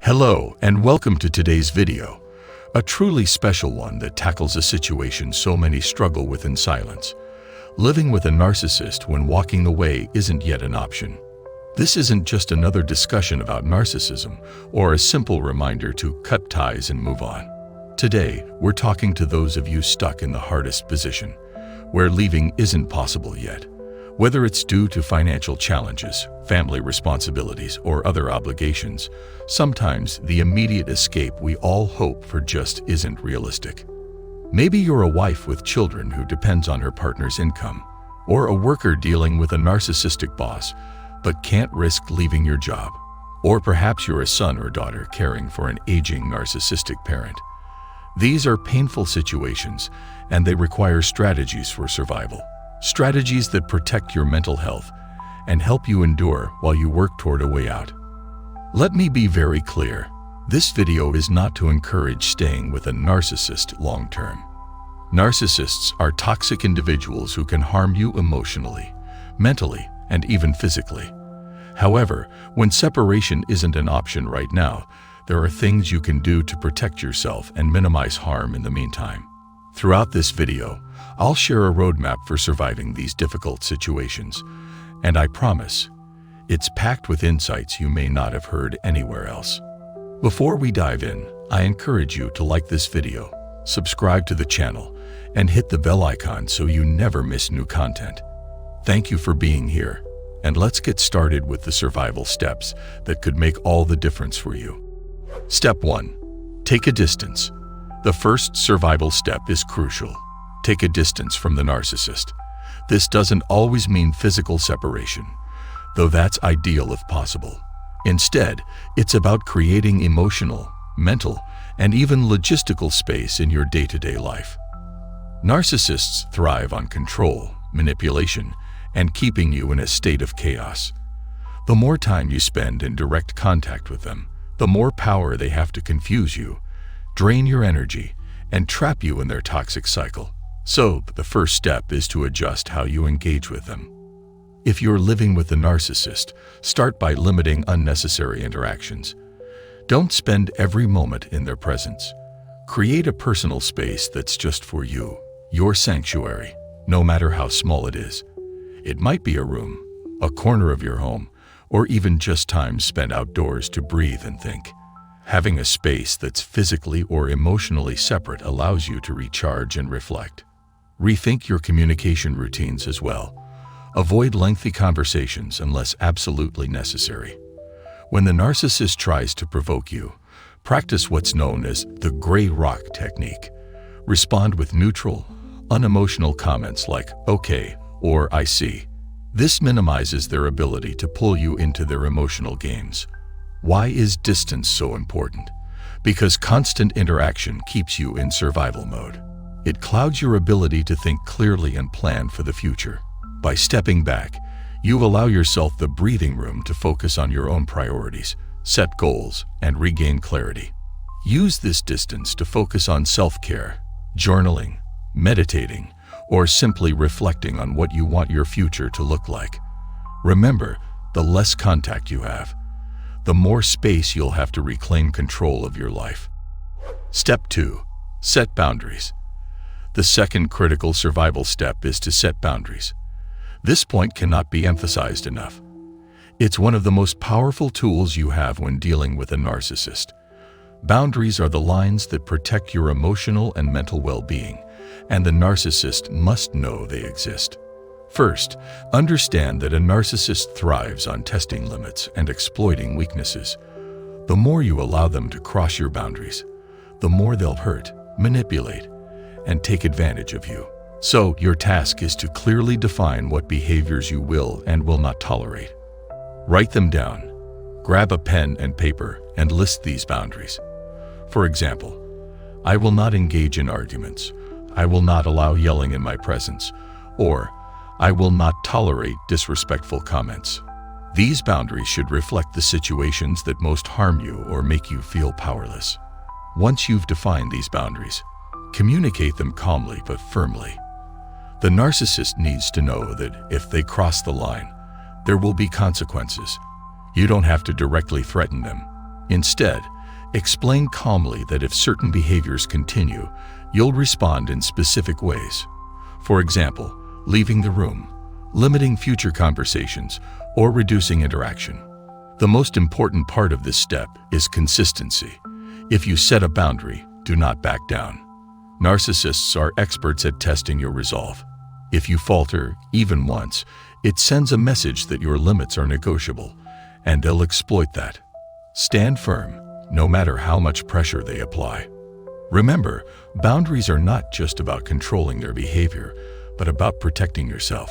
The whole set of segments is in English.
Hello and welcome to today's video, a truly special one that tackles a situation so many struggle with in silence. Living with a narcissist when walking away isn't yet an option. This isn't just another discussion about narcissism or a simple reminder to cut ties and move on. Today, we're talking to those of you stuck in the hardest position, where leaving isn't possible yet. Whether it's due to financial challenges, family responsibilities, or other obligations, sometimes the immediate escape we all hope for just isn't realistic. Maybe you're a wife with children who depends on her partner's income, or a worker dealing with a narcissistic boss but can't risk leaving your job. Or perhaps you're a son or daughter caring for an aging narcissistic parent. These are painful situations, and they require strategies for survival. Strategies that protect your mental health and help you endure while you work toward a way out. Let me be very clear. This video is not to encourage staying with a narcissist long-term. Narcissists are toxic individuals who can harm you emotionally, mentally, and even physically. However, when separation isn't an option right now, there are things you can do to protect yourself and minimize harm in the meantime. Throughout this video, I'll share a roadmap for surviving these difficult situations, and I promise, it's packed with insights you may not have heard anywhere else. Before we dive in, I encourage you to like this video, subscribe to the channel, and hit the bell icon so you never miss new content. Thank you for being here, and let's get started with the survival steps that could make all the difference for you. Step 1. Take a distance. The first survival step is crucial. Take a distance from the narcissist. This doesn't always mean physical separation, though that's ideal if possible. Instead, it's about creating emotional, mental, and even logistical space in your day-to-day life. Narcissists thrive on control, manipulation, and keeping you in a state of chaos. The more time you spend in direct contact with them, the more power they have to confuse you, drain your energy, and trap you in their toxic cycle. So, the first step is to adjust how you engage with them. If you're living with a narcissist, start by limiting unnecessary interactions. Don't spend every moment in their presence. Create a personal space that's just for you, your sanctuary, no matter how small it is. It might be a room, a corner of your home, or even just time spent outdoors to breathe and think. Having a space that's physically or emotionally separate allows you to recharge and reflect. Rethink your communication routines as well. Avoid lengthy conversations unless absolutely necessary. When the narcissist tries to provoke you, practice what's known as the gray rock technique. Respond with neutral, unemotional comments like "okay" or "I see." This minimizes their ability to pull you into their emotional games. Why is distance so important? Because constant interaction keeps you in survival mode. It clouds your ability to think clearly and plan for the future. By stepping back, you allow yourself the breathing room to focus on your own priorities, set goals, and regain clarity. Use this distance to focus on self-care, journaling, meditating, or simply reflecting on what you want your future to look like. Remember, the less contact you have, the more space you'll have to reclaim control of your life. Step 2. Set boundaries. The second critical survival step is to set boundaries. This point cannot be emphasized enough. It's one of the most powerful tools you have when dealing with a narcissist. Boundaries are the lines that protect your emotional and mental well-being, and the narcissist must know they exist. First, understand that a narcissist thrives on testing limits and exploiting weaknesses. The more you allow them to cross your boundaries, the more they'll hurt, manipulate, and take advantage of you. So, your task is to clearly define what behaviors you will and will not tolerate. Write them down. Grab a pen and paper and list these boundaries. For example, I will not engage in arguments. I will not allow yelling in my presence, or I will not tolerate disrespectful comments. These boundaries should reflect the situations that most harm you or make you feel powerless. Once you've defined these boundaries, communicate them calmly but firmly. The narcissist needs to know that if they cross the line, there will be consequences. You don't have to directly threaten them. Instead, Explain calmly that if certain behaviors continue, you'll respond in specific ways. For example, leaving the room, limiting future conversations, or reducing interaction. The most important part of this step is consistency. If you set a boundary, do not back down. Narcissists are experts at testing your resolve. If you falter, even once, it sends a message that your limits are negotiable, and they'll exploit that. Stand firm, no matter how much pressure they apply. Remember, boundaries are not just about controlling their behavior, but about protecting yourself.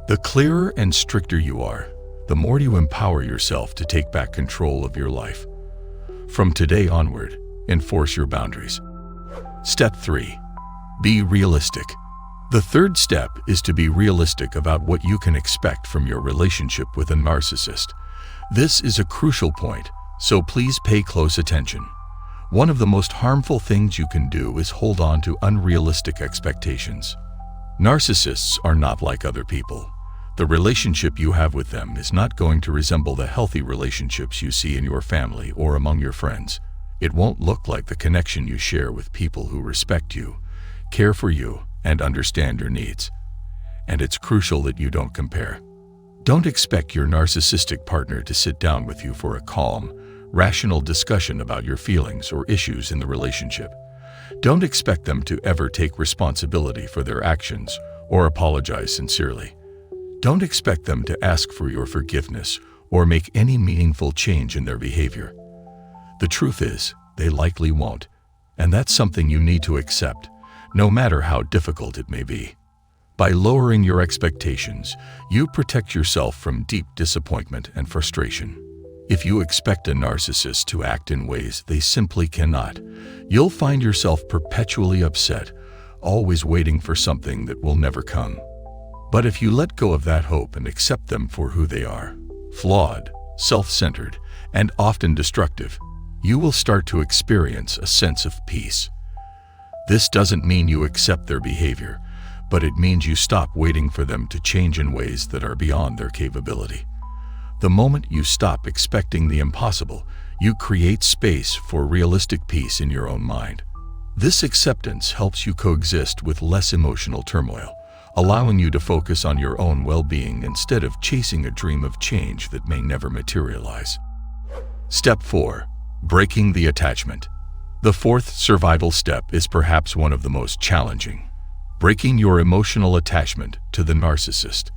The clearer and stricter you are, the more you empower yourself to take back control of your life. From today onward, enforce your boundaries. Step 3. Be realistic. The third step is to be realistic about what you can expect from your relationship with a narcissist. This is a crucial point, so please pay close attention. One of the most harmful things you can do is hold on to unrealistic expectations. Narcissists are not like other people. The relationship you have with them is not going to resemble the healthy relationships you see in your family or among your friends. It won't look like the connection you share with people who respect you, care for you, and understand your needs. And it's crucial that you don't compare. Don't expect your narcissistic partner to sit down with you for a calm, rational discussion about your feelings or issues in the relationship. Don't expect them to ever take responsibility for their actions or apologize sincerely. Don't expect them to ask for your forgiveness or make any meaningful change in their behavior. The truth is, they likely won't, and that's something you need to accept, no matter how difficult it may be. By lowering your expectations, you protect yourself from deep disappointment and frustration. If you expect a narcissist to act in ways they simply cannot, you'll find yourself perpetually upset, always waiting for something that will never come. But if you let go of that hope and accept them for who they are, flawed, self-centered, and often destructive, you will start to experience a sense of peace. This doesn't mean you accept their behavior, but it means you stop waiting for them to change in ways that are beyond their capability. The moment you stop expecting the impossible, you create space for realistic peace in your own mind. This acceptance helps you coexist with less emotional turmoil, allowing you to focus on your own well-being instead of chasing a dream of change that may never materialize. Step 4. Breaking the attachment. The fourth survival step is perhaps one of the most challenging. Breaking your emotional attachment to the narcissist.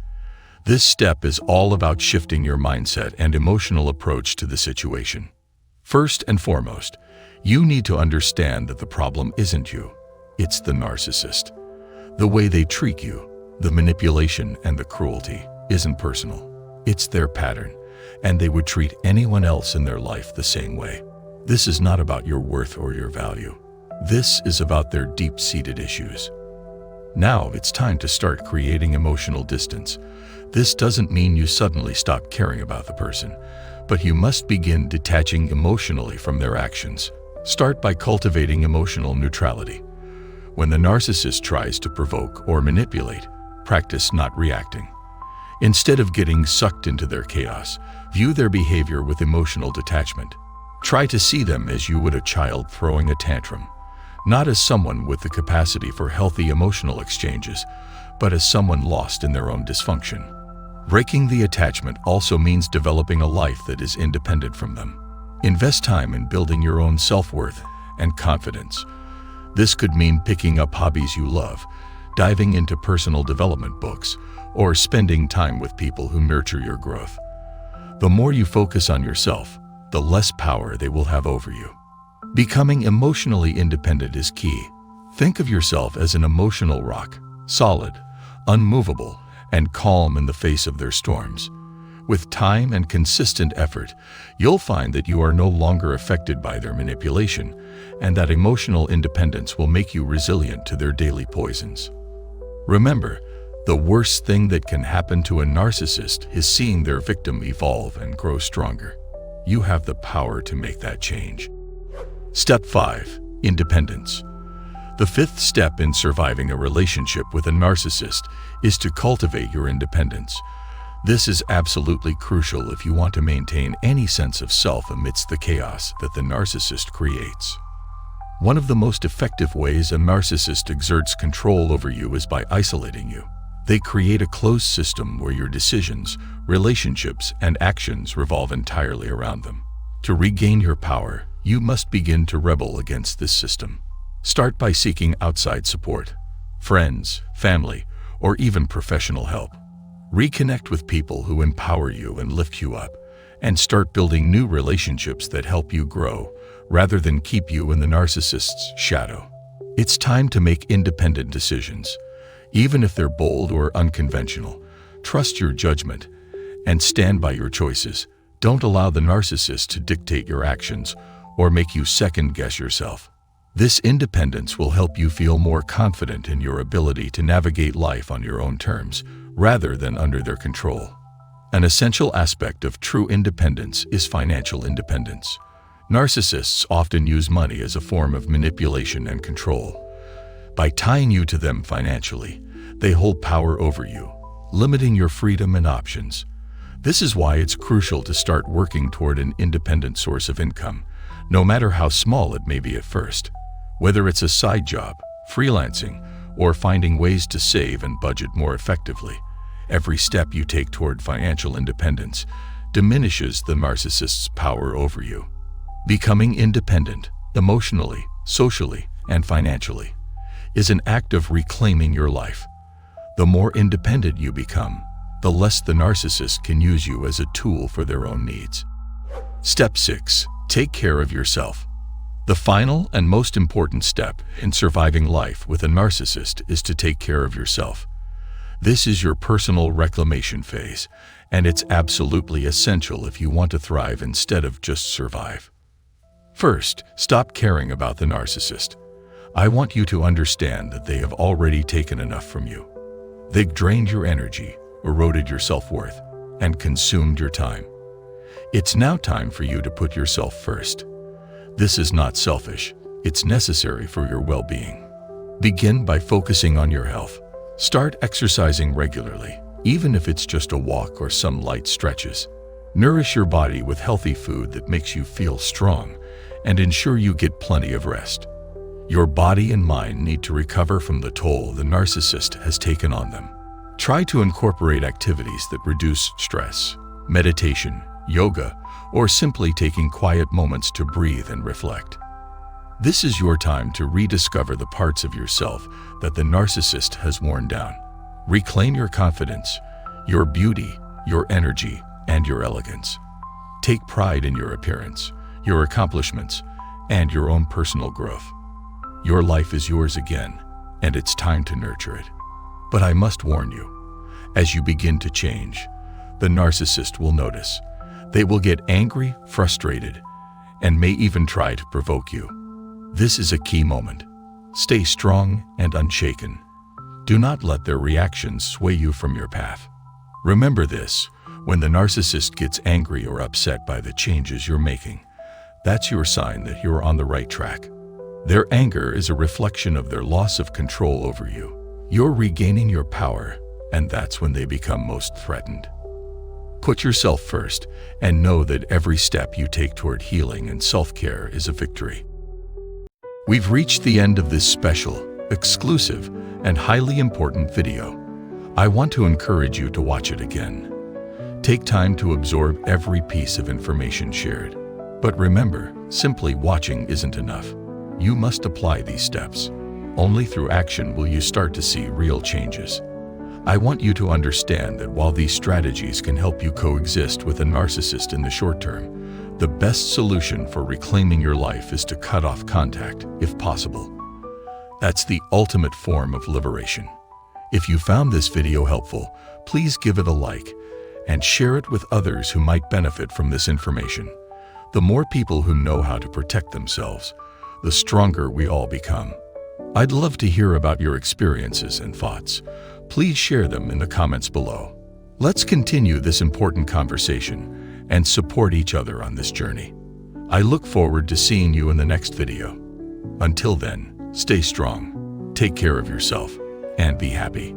This step is all about shifting your mindset and emotional approach to the situation. First and foremost, you need to understand that the problem isn't you, it's the narcissist. The way they treat you, the manipulation and the cruelty, isn't personal. It's their pattern, and they would treat anyone else in their life the same way. This is not about your worth or your value. This is about their deep-seated issues. Now it's time to start creating emotional distance. This doesn't mean you suddenly stop caring about the person, but you must begin detaching emotionally from their actions. Start by cultivating emotional neutrality. When the narcissist tries to provoke or manipulate, practice not reacting. Instead of getting sucked into their chaos, view their behavior with emotional detachment. Try to see them as you would a child throwing a tantrum, not as someone with the capacity for healthy emotional exchanges, but as someone lost in their own dysfunction. Breaking the attachment also means developing a life that is independent from them. Invest time in building your own self-worth and confidence. This could mean picking up hobbies you love, diving into personal development books, or spending time with people who nurture your growth. The more you focus on yourself, the less power they will have over you. Becoming emotionally independent is key. Think of yourself as an emotional rock, solid, unmovable, and calm in the face of their storms. With time and consistent effort, you'll find that you are no longer affected by their manipulation, and that emotional independence will make you resilient to their daily poisons. Remember, the worst thing that can happen to a narcissist is seeing their victim evolve and grow stronger. You have the power to make that change. Step 5. Independence. The fifth step in surviving a relationship with a narcissist is to cultivate your independence. This is absolutely crucial if you want to maintain any sense of self amidst the chaos that the narcissist creates. One of the most effective ways a narcissist exerts control over you is by isolating you. They create a closed system where your decisions, relationships, and actions revolve entirely around them. To regain your power, you must begin to rebel against this system. Start by seeking outside support, friends, family, or even professional help. Reconnect with people who empower you and lift you up, and start building new relationships that help you grow, rather than keep you in the narcissist's shadow. It's time to make independent decisions. Even if they're bold or unconventional, trust your judgment and stand by your choices. Don't allow the narcissist to dictate your actions or make you second-guess yourself. This independence will help you feel more confident in your ability to navigate life on your own terms, rather than under their control. An essential aspect of true independence is financial independence. Narcissists often use money as a form of manipulation and control. By tying you to them financially, they hold power over you, limiting your freedom and options. This is why it's crucial to start working toward an independent source of income, no matter how small it may be at first. Whether it's a side job, freelancing, or finding ways to save and budget more effectively, every step you take toward financial independence diminishes the narcissist's power over you. Becoming independent, emotionally, socially, and financially, is an act of reclaiming your life. The more independent you become, the less the narcissist can use you as a tool for their own needs. Step 6. Take care of yourself. The final and most important step in surviving life with a narcissist is to take care of yourself. This is your personal reclamation phase, and it's absolutely essential if you want to thrive instead of just survive. First, stop caring about the narcissist. I want you to understand that they have already taken enough from you. They've drained your energy, eroded your self-worth, and consumed your time. It's now time for you to put yourself first. This is not selfish, it's necessary for your well-being. Begin by focusing on your health. Start exercising regularly, even if it's just a walk or some light stretches. Nourish your body with healthy food that makes you feel strong, and ensure you get plenty of rest. Your body and mind need to recover from the toll the narcissist has taken on them. Try to incorporate activities that reduce stress, meditation, yoga, or simply taking quiet moments to breathe and reflect. This is your time to rediscover the parts of yourself that the narcissist has worn down. Reclaim your confidence, your beauty, your energy, and your elegance. Take pride in your appearance, your accomplishments, and your own personal growth. Your life is yours again, and it's time to nurture it. But I must warn you, as you begin to change, the narcissist will notice. They will get angry, frustrated, and may even try to provoke you. This is a key moment. Stay strong and unshaken. Do not let their reactions sway you from your path. Remember this, when the narcissist gets angry or upset by the changes you're making, that's your sign that you're on the right track. Their anger is a reflection of their loss of control over you. You're regaining your power, and that's when they become most threatened. Put yourself first and know that every step you take toward healing and self-care is a victory. We've reached the end of this special, exclusive, and highly important video. I want to encourage you to watch it again. Take time to absorb every piece of information shared. But remember, simply watching isn't enough. You must apply these steps. Only through action will you start to see real changes. I want you to understand that while these strategies can help you coexist with a narcissist in the short term, the best solution for reclaiming your life is to cut off contact, if possible. That's the ultimate form of liberation. If you found this video helpful, please give it a like and share it with others who might benefit from this information. The more people who know how to protect themselves, the stronger we all become. I'd love to hear about your experiences and thoughts. Please share them in the comments below. Let's continue this important conversation and support each other on this journey. I look forward to seeing you in the next video. Until then, stay strong, take care of yourself, and be happy.